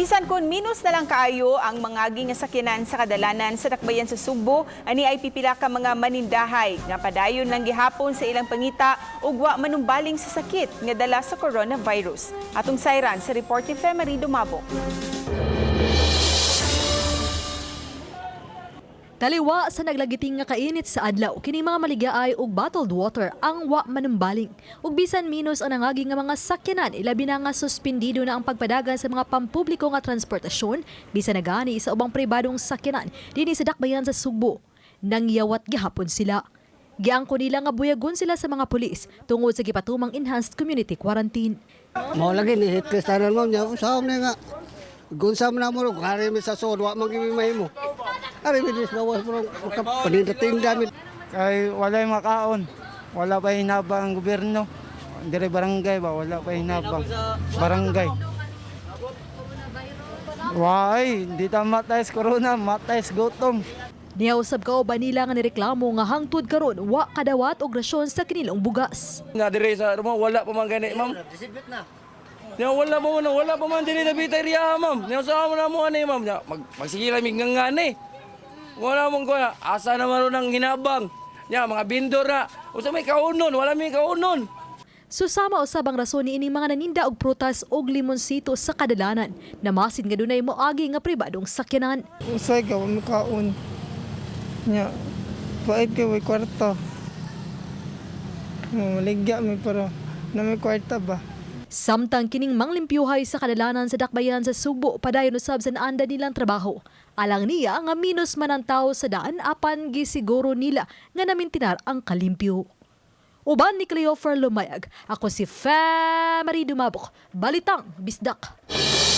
Bisan kun minus na lang kaayo ang mga nga sakyanan sa kadalanan sa dakbayan sa Sugbo, ani ay pipila ka mga manindahay nga padayon lang gihapon sa ilang pangita ug wa manumbaling sa sakit nga dala sa coronavirus. Atong sayran sa report ni Femari Dumabo. Taliwa sa naglagiting nga kainit sa adlaw, kini mga maligaay og bottled water ang wa manumbaling. Ug bisan minus ang nangagi nga mga sakyanan, ilabi na nga suspendido na ang pagpadagan sa mga pampubliko nga transportasyon, bisan nagani sa ubang pribadong sakyanan dinhi sa dakbayan sa Sugbo. Nangyawat gihapon sila. Giangko nila nga buyagon sila sa mga pulis tungod sa gipatumang enhanced community quarantine. Mao lagi ni hit kristanan mo nya usaw na nga. Gunsam na mo kare mi sa sod wa man gimay mo. Ari bilis bawas mo panindating damit. Kay walay makaon. Wala pa hinabang ang gobyerno. Dire barangay ba wala pa hinabang. Barangay. Why, di ta matay sa corona, matay sa gutom. Niyausab kauban nila nga nireklamo nga hangtod karon wa kadawat og rasyon sa kinilong bugas. Nga dire sa mo wala pa man gani, ma'am. Nya wala pa man dili na bitay riya, ma'am. Nya sa mo na mo ani, ma'am. Magsigila mig ngangani. Wala mong ko asa naman nang hinabang. Nya mga bindor na. Usa may kaunon, wala may kaunon. Susama usab ang rason niini mga naninda og prutas og limonsito sa kadalanan. Namasin nga dunay moagi nga pribadong sakyanan. Usay ka makaon. Nya pait kay way kwarta. Maligya mi pero na may kwarta ba. Samtang kining manglimpyuhay sa kadalanan sa dakbayan sa Sugbo, padayon usab sa naanda nilang trabaho. Alang niya nga minus man ang tao sa daan apan gisiguro nila nga namintinar ang kalimpyo. Uban ni Cleofer Lumayag, ako si Femari Dumabok, Balitang Bisdak.